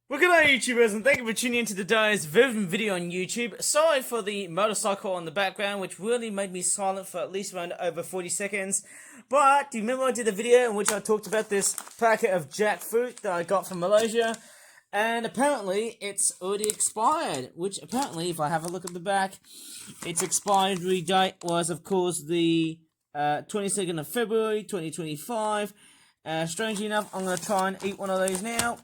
Well, good day, YouTubers, and thank you for tuning into today's video on YouTube. Sorry for the motorcycle on the background, which really made me silent for at least around over 40 seconds. But, do you remember I did a video in which I talked about this packet of jackfruit that I got from Malaysia? And apparently, it's already expired, which apparently, if I have a look at the back, its expiry date was, of course, the 22nd of February, 2025. Strangely enough, I'm going to try and eat one of those now.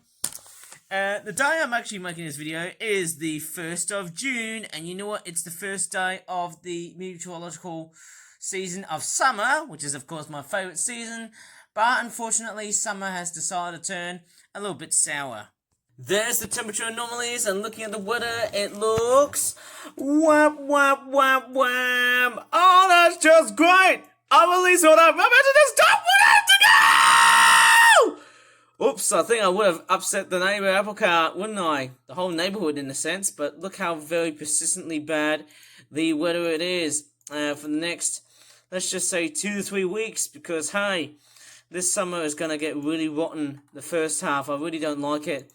The day I'm actually making this video is the 1st of June, and you know what? It's the first day of the meteorological season of summer, which is, of course, my favourite season, but unfortunately, summer has decided to turn a little bit sour. There's the temperature anomalies, and looking at the weather, it looks wham, wham, wham, wham. Oh, that's just great! I released all that rubbish and just stop wanting to go! Oops, I think I would have upset the neighbour apple cart, wouldn't I? The whole neighbourhood in a sense, but look how very persistently bad the weather it is for the next, let's just say 2 to 3 weeks, because hey, this summer is going to get really rotten the first half. I really don't like it.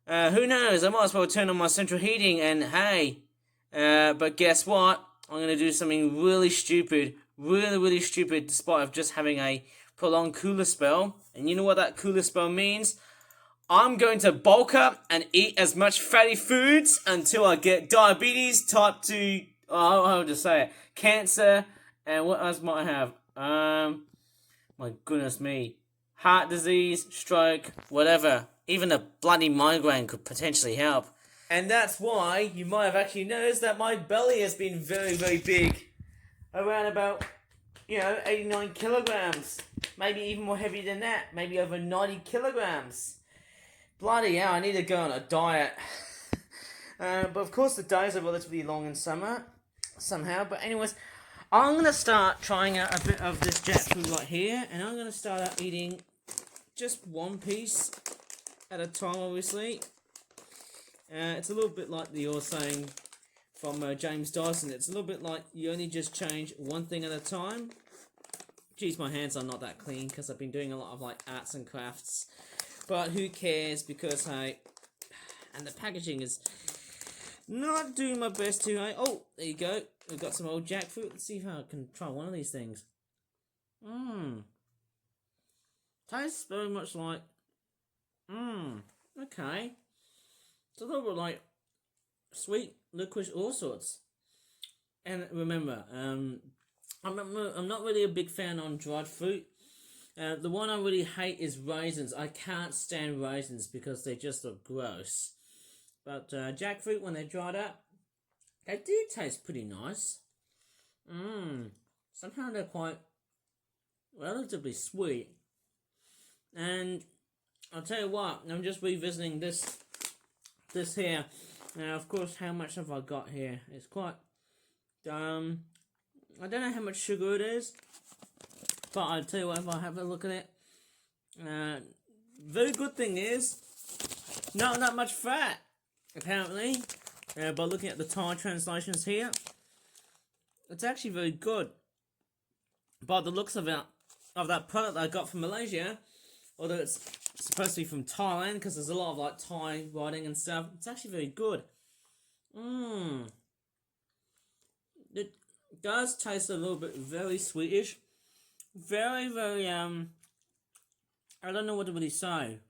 Who knows, I might as well turn on my central heating and hey, but guess what? I'm going to do something really stupid, really stupid, despite of just having a prolonged cooler spell. And you know what that cooler spell means? I'm going to bulk up and eat as much fatty foods until I get diabetes, type 2, I'll just say it, cancer, and what else might I have? My goodness me. Heart disease, stroke, whatever. Even a bloody migraine could potentially help. And that's why you might have actually noticed that my belly has been very big. Around about, 89 kilograms. Maybe even more heavy than that. Maybe over 90 kilograms. Bloody hell, I need to go on a diet. But of course the days are relatively long in summer. Somehow. But anyways, I'm going to start trying out a bit of this jackfruit right here. And I'm going to start out eating just one piece at a time, obviously. It's a little bit like the old saying from James Dyson. It's a little bit like you only just change one thing at a time. Geez, my hands are not that clean because I've been doing a lot of like arts and crafts. But who cares, because hey, and the packaging is not doing my best to, hey. Oh, there you go. We've got some old jackfruit. Let's see if I can try one of these things. Tastes very much like, okay. It's a little bit like sweet licorice, all sorts. And remember, I'm not really a big fan on dried fruit. The one I really hate is raisins. I can't stand raisins because they just look gross. But jackfruit, when they're dried up, they do taste pretty nice. Somehow they're quite relatively sweet. And I'll tell you what, I'm just revisiting this here. Now, of course, how much have I got here? It's quite, I don't know how much sugar it is, but I'll tell you what, if I have a look at it, very good thing is, not that much fat, apparently, by looking at the Thai translations here. It's actually very good. By the looks of that product that I got from Malaysia, although it's supposed to be from Thailand, because there's a lot of like Thai writing and stuff, it's actually very good. It does taste a little bit very sweetish. Very, I don't know what to really say.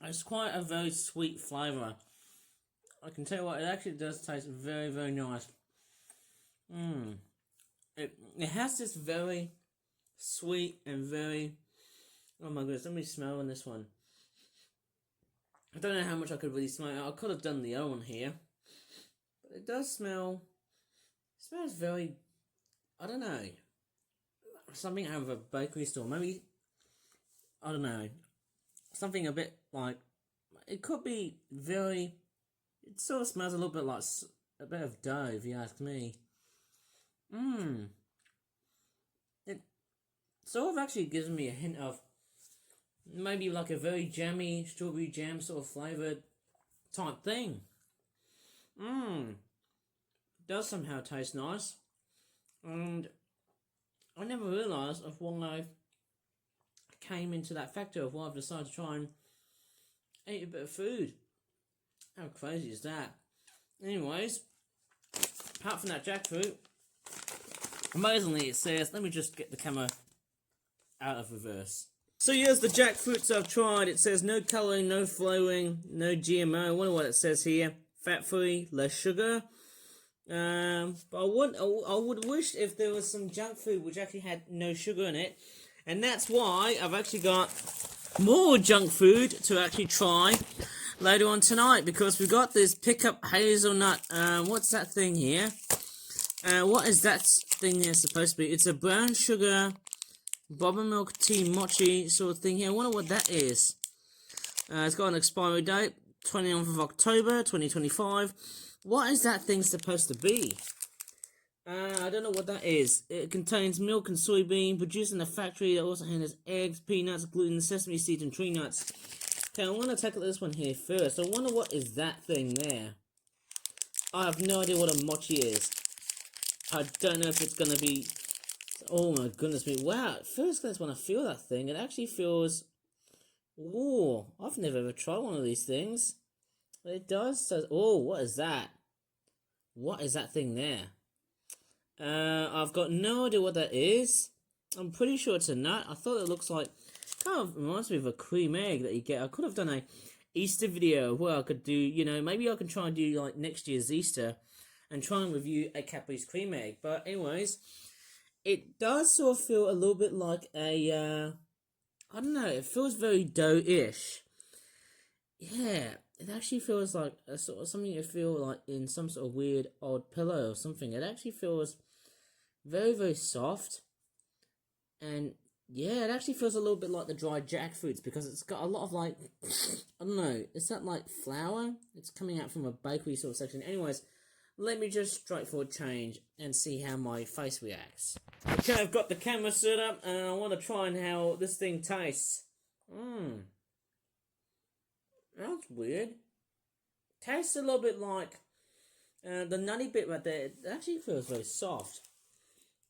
It's quite a very sweet flavour. I can tell you what, it actually does taste very nice. It has this very sweet and very, oh my goodness, let me smell on this one. I don't know how much I could really smell. I could have done the other one here. But it does smell, it smells very, I don't know, something out of a bakery store. Maybe, I don't know, something a bit like, it could be very, it sort of smells a little bit like a bit of dough, if you ask me. It sort of actually gives me a hint of maybe like a very jammy, strawberry jam sort of flavoured type thing. It does somehow taste nice. And I never realised of why I came into that factor of why I've decided to try and ate a bit of food. How crazy is that? Anyways, apart from that jackfruit, amazingly it says, let me just get the camera out of reverse. So here's the jackfruits I've tried. It says no colouring, no flavouring, no GMO. I wonder what it says here. Fat-free, less sugar. But I would wish if there was some junk food which actually had no sugar in it. And that's why I've actually got more junk food to actually try later on tonight. Because we've got this pickup hazelnut. What's that thing here? What is that thing here supposed to be? It's a brown sugar boba milk tea mochi sort of thing here. I wonder what that is. It's got an expiry date, 29th of October, 2025. What is that thing supposed to be? I don't know what that is. It contains milk and soybean produced in a factory that also handles eggs, peanuts, gluten, sesame seeds, and tree nuts. Okay, I want to take a look at this one here first. I wonder what is that thing there. I have no idea what a mochi is. I don't know if it's going to be... Oh my goodness me. Wow, at first glance when I feel that thing, it actually feels... Ooh, I've never ever tried one of these things. It does. So, oh, what is that? What is that thing there? I've got no idea what that is. I'm pretty sure it's a nut. I thought it looks like... Kind of reminds me of a cream egg that you get. I could have done a Easter video where I could do, you know, maybe I can try and do like next year's Easter and try and review a Cadbury's cream egg. But anyways... It does sort of feel a little bit like a, I don't know, it feels very dough-ish. Yeah, it actually feels like a sort of something you feel like in some sort of weird old pillow or something. It actually feels very, very soft. And yeah, it actually feels a little bit like the dried jackfruits because it's got a lot of like, I don't know, is that like flour? It's coming out from a bakery sort of section. Anyways, let me just straightforward change and see how my face reacts. Okay, I've got the camera set up and I want to try and how this thing tastes. That's weird. Tastes a little bit like the nutty bit right there. It actually feels very soft.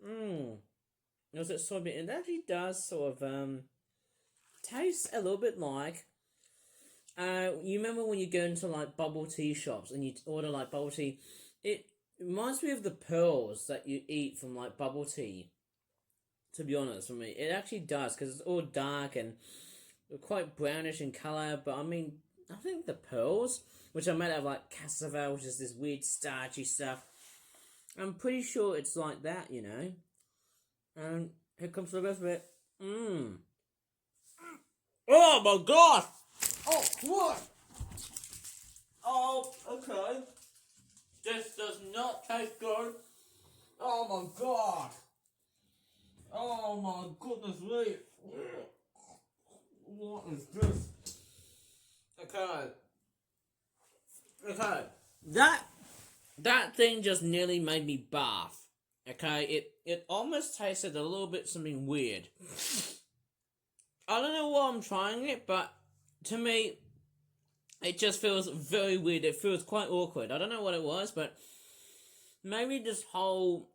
Was it soybean? It actually does sort of taste a little bit like. You remember when you go into like bubble tea shops and you order like bubble tea? It reminds me of the pearls that you eat from like bubble tea. To be honest, for me, it actually does because it's all dark and quite brownish in color. But I mean, I think the pearls, which are made out of like cassava, which is this weird starchy stuff. I'm pretty sure it's like that, you know. And here comes the rest of it. Oh my god! Oh, what? Oh, okay. This does not taste good. Oh my god. Oh my goodness me. What is this? Okay. That thing just nearly made me barf. Okay, it almost tasted a little bit something weird. I don't know why I'm trying it, but to me, it just feels very weird. It feels quite awkward. I don't know what it was, but maybe this whole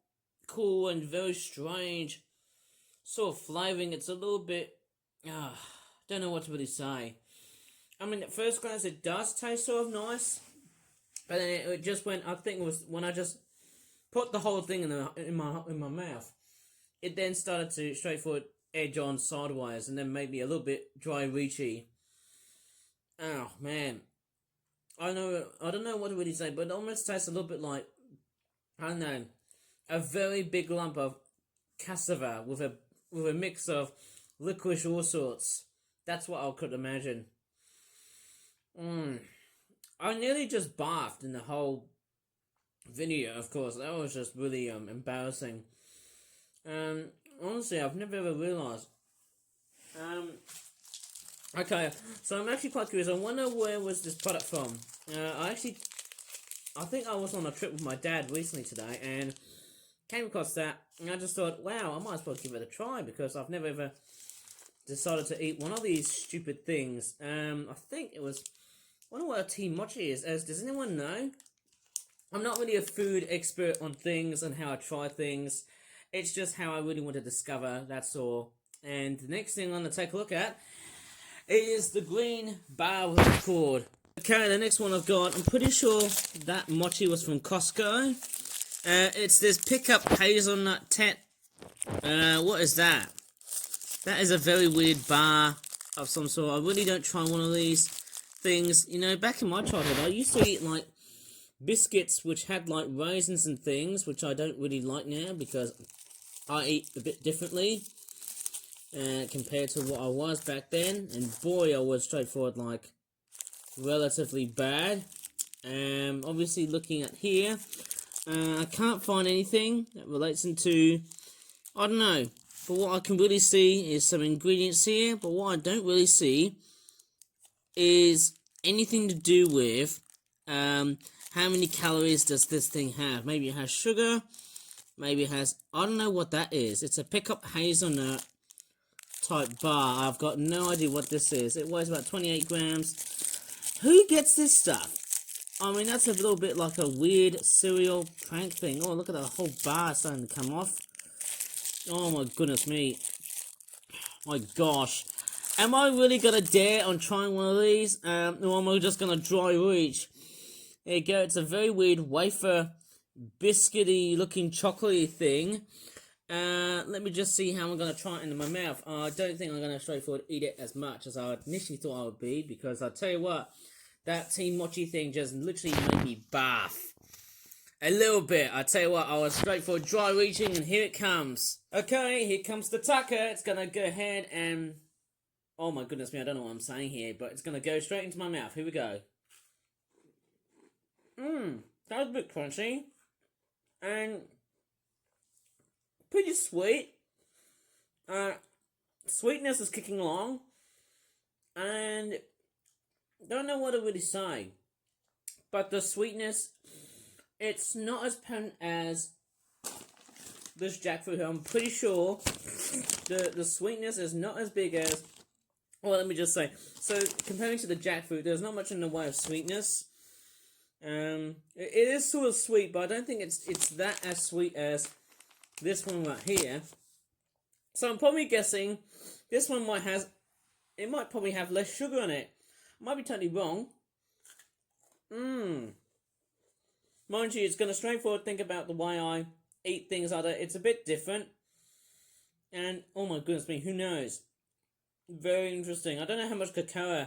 cool and very strange sort of flavouring, it's a little bit, don't know what to really say. I mean, at first glance, it does taste sort of nice, but then it just went, I think it was when I just put the whole thing in my mouth, it then started to straightforward edge on sideways, and then made me a little bit dry reachy. Oh man, I don't know what to really say, but it almost tastes a little bit like, I don't know, a very big lump of cassava with a mix of licorice all sorts. That's what I could imagine. I nearly just barfed in the whole video. Of course, that was just really embarrassing. Honestly, I've never ever realised. Okay, so I'm actually quite curious. I wonder where was this product from. I think I was on a trip with my dad recently today and came across that, and I just thought, wow, I might as well give it a try because I've never ever decided to eat one of these stupid things. I think it was, I wonder what a tea mochi is. Does anyone know? I'm not really a food expert on things and how I try things. It's just how I really want to discover, that's all. And the next thing I'm going to take a look at It is the green bar with the cord. Okay, the next one I've got, I'm pretty sure that mochi was from Costco. It's this pickup hazelnut tet. What is that? That is a very weird bar of some sort. I really don't try one of these things. You know, back in my childhood, I used to eat like biscuits which had like raisins and things, which I don't really like now because I eat a bit differently compared to what I was back then. And boy, I was straightforward like relatively bad. Obviously looking at here, I can't find anything that relates into, I don't know, but what I can really see is some ingredients here, but what I don't really see is anything to do with how many calories does this thing have. Maybe it has sugar, maybe it has, I don't know what that is. It's a pickup hazelnut type bar. I've got no idea what this is. It weighs about 28 grams. Who gets this stuff? I mean, that's a little bit like a weird cereal prank thing. Oh, look at the whole bar starting to come off. Oh my goodness me. My gosh. Am I really gonna dare on trying one of these? Or am I just gonna dry reach? There you go. It's a very weird wafer, biscuity looking chocolatey thing. Let me just see how I'm gonna try it into my mouth. I don't think I'm gonna straightforward eat it as much as I initially thought I would be, because I'll tell you what, that Team Mochi thing just literally made me bath. A little bit. I tell you what, I was straightforward dry reaching, and here it comes. Okay, here comes the tucker. It's gonna go ahead and, oh my goodness me, I don't know what I'm saying here, but it's gonna go straight into my mouth. Here we go. That was a bit crunchy. And pretty sweet. Sweetness is kicking along. And don't know what to really say. But the sweetness, it's not as potent as this jackfruit here. I'm pretty sure the sweetness is not as big as, well, let me just say, so comparing to the jackfruit, there's not much in the way of sweetness. It is sort of sweet, but I don't think it's that as sweet as this one right here. So I'm probably guessing this one might probably have less sugar in it. I might be totally wrong. Mind you, it's going to straightforward think about the way I eat things like that. It's a bit different. And, oh my goodness me, who knows? Very interesting. I don't know how much cacao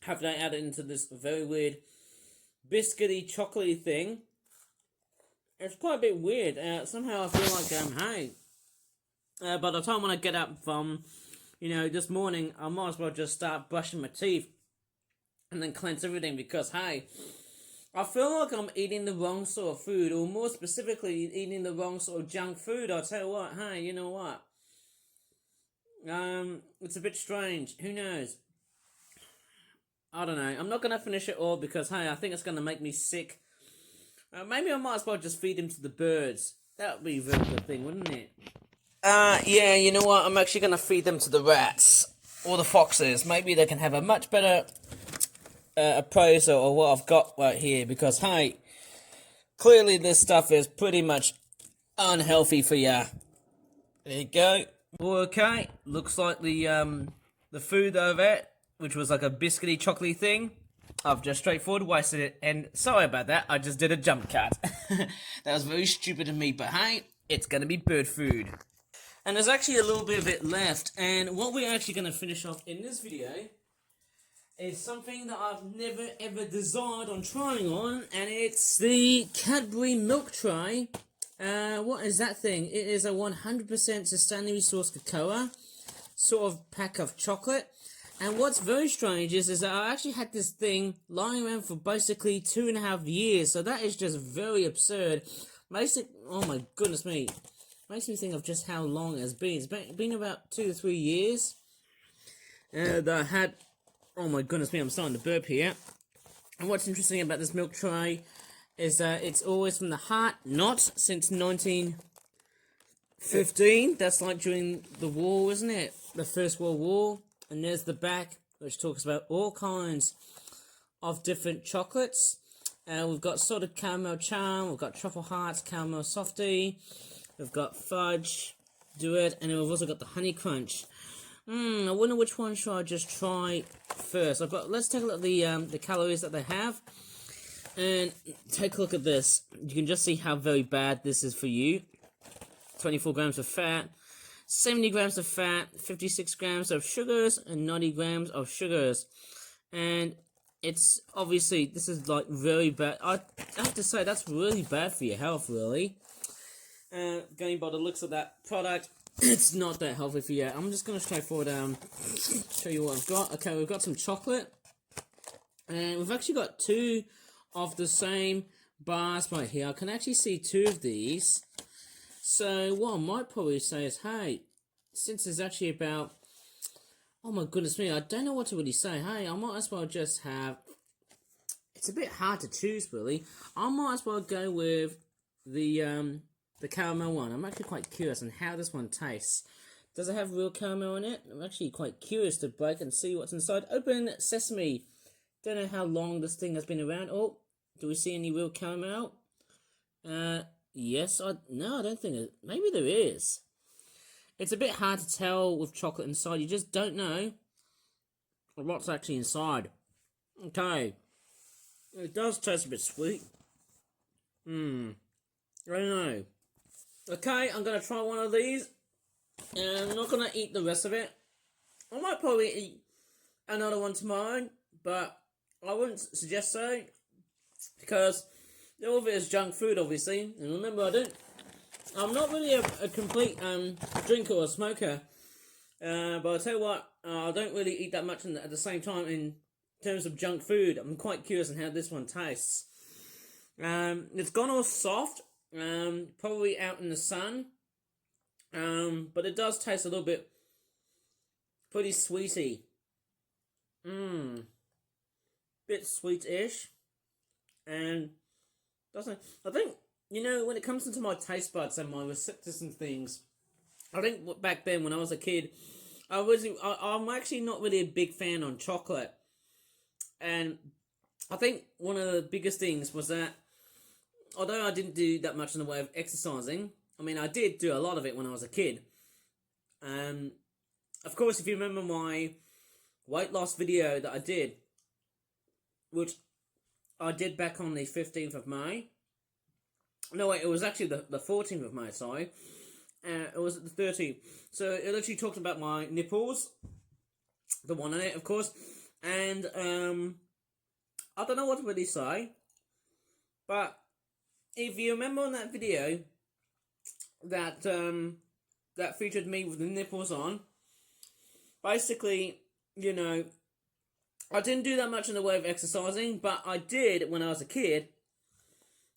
have they added into this very weird biscuity, chocolatey thing. It's quite a bit weird. Somehow I feel like, hey, by the time when I get up from, this morning, I might as well just start brushing my teeth and then cleanse everything, because, hey, I feel like I'm eating the wrong sort of food, or more specifically, eating the wrong sort of junk food. I'll tell you what, hey, you know what? It's a bit strange. Who knows? I don't know. I'm not going to finish it all because, hey, I think it's going to make me sick. Maybe I might as well just feed them to the birds. That would be a very good thing, wouldn't it? Yeah, you know what? I'm actually going to feed them to the rats. Or the foxes. Maybe they can have a much better appraisal of what I've got right here. Because, hey, clearly this stuff is pretty much unhealthy for ya. There you go. Okay, looks like the food over it, which was like a biscuity chocolatey thing, I've just straightforward wasted it, and sorry about that, I just did a jump cut. That was very stupid of me, but hey, it's gonna be bird food. And there's actually a little bit of it left, and what we're actually gonna finish off in this video is something that I've never ever desired on trying on, and it's the Cadbury milk tray. What is that thing? It is a 100% sustainably sourced cocoa, sort of pack of chocolate. And what's very strange is that I actually had this thing lying around for basically 2.5 years. So that is just very absurd. Oh my goodness me. Makes me think of just how long it has been. It's been about 2 to 3 years. That I had, oh my goodness me, I'm starting to burp here. And what's interesting about this milk tray is that it's always from the heart, not since 1915. That's like during the war, isn't it? The First World War. And there's the back, which talks about all kinds of different chocolates. We've got salted caramel charm, we've got truffle hearts, caramel softy, we've got fudge, duet, and then we've also got the honey crunch. I wonder which one should I just try first. Let's take a look at the calories that they have. And take a look at this. You can just see how very bad this is for you. 24 grams of fat, 70 grams of fat, 56 grams of sugars, and 90 grams of sugars. And it's obviously, this is like very bad. I have to say, that's really bad for your health, really. Going by the looks of that product, it's not that healthy for you. I'm just going to straightforward show you what I've got. Okay, we've got some chocolate. And we've actually got two of the same bars right here. I can actually see two of these. So what I might probably say is, hey, since it's actually about, oh my goodness me, I don't know what to really say. Hey, I might as well just have, it's a bit hard to choose really. I might as well go with the caramel one. I'm actually quite curious on how this one tastes. Does it have real caramel in it? I'm actually quite curious to break and see what's inside. Open sesame. Don't know how long this thing has been around. Oh, do we see any real caramel? Yes. No, I don't think it. Maybe there is. It's a bit hard to tell with chocolate inside. You just don't know what's actually inside. Okay. It does taste a bit sweet. I don't know. Okay, I'm going to try one of these. And I'm not going to eat the rest of it. I might probably eat another one tomorrow. But I wouldn't suggest so, because all of it is junk food, obviously. And remember, I'm not really a complete drinker or smoker. But I'll tell you what, I don't really eat that much at the same time in terms of junk food. I'm quite curious on how this one tastes. It's gone all soft, probably out in the sun. But it does taste a little bit pretty sweety. Bit sweet-ish, and doesn't. I think, you know, when it comes into my taste buds and my receptors and things, I think back then when I was a kid, I'm actually not really a big fan on chocolate, and I think one of the biggest things was that although I didn't do that much in the way of exercising, I mean I did do a lot of it when I was a kid. Of course, if you remember my weight loss video that I did, which I did back on the 15th of May. No, wait, it was actually the 14th of May, sorry. It was the 13th. So it literally talked about my nipples. The one in it, of course. And, I don't know what to really say. But, if you remember on that video, that, that featured me with the nipples on, basically, you know, I didn't do that much in the way of exercising, but I did when I was a kid.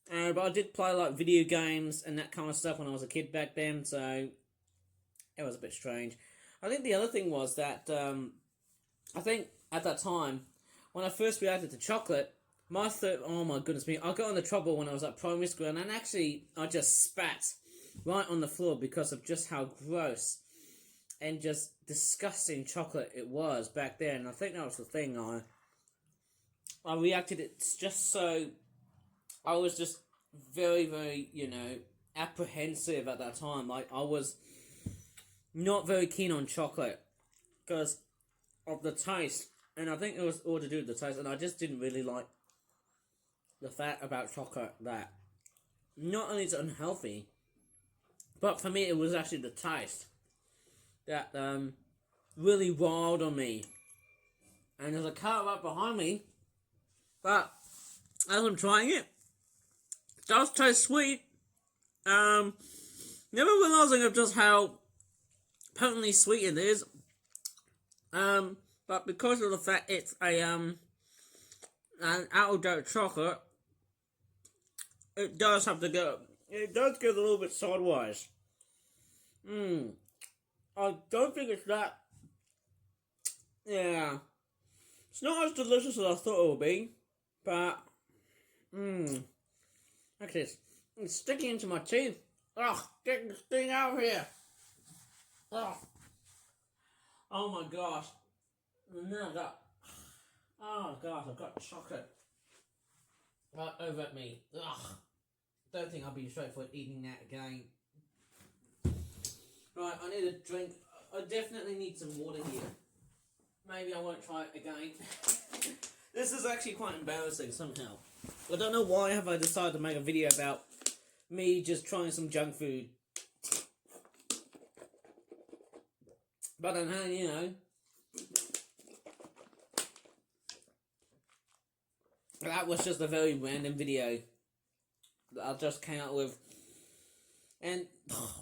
But I did play like video games and that kind of stuff when I was a kid back then, so it was a bit strange. I think the other thing was that, I think at that time, when I first reacted to chocolate, oh my goodness me, I got into trouble when I was at primary school, and actually I just spat right on the floor because of just how gross and just disgusting chocolate it was back then. And I think that was the thing. I reacted, it's just so, I was just very, very, you know, apprehensive at that time. Like, I was not very keen on chocolate because of the taste. And I think it was all to do with the taste. And I just didn't really like the fact about chocolate that not only is it unhealthy, but for me it was actually the taste that really riled on me. And there's a car right behind me, but as I'm trying it, it does taste sweet. Never realising of just how potently sweet it is. But because of the fact it's an out-of-date chocolate, it does have to go. It does get a little bit sideways. I don't think it's that. Yeah, it's not as delicious as I thought it would be, but look at this. It's sticking into my teeth. Ugh, get this thing out of here. Ugh. Oh my gosh. Now I got. Oh gosh, I've got chocolate right over at me. Ugh. Don't think I'll be straightforward eating that again. Right, I need a drink. I definitely need some water here. Maybe I won't try it again. This is actually quite embarrassing somehow. I don't know why have I decided to make a video about me just trying some junk food. But then, you know, that was just a very random video that I just came out with. And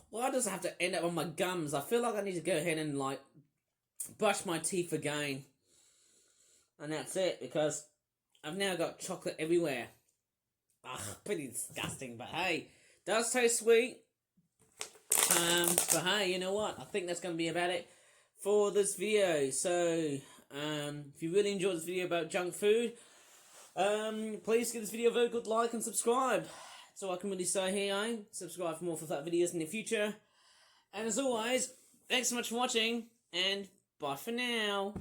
why does it have to end up on my gums? I feel like I need to go ahead and like brush my teeth again. And that's it, because I've now got chocolate everywhere. Ugh, pretty disgusting, but hey, does taste sweet. But hey, you know what? I think that's going to be about it for this video. So, if you really enjoyed this video about junk food, please give this video a very good like and subscribe. That's all I can really say here, eh? Subscribe for more for that videos in the future. And as always, thanks so much for watching, and bye for now.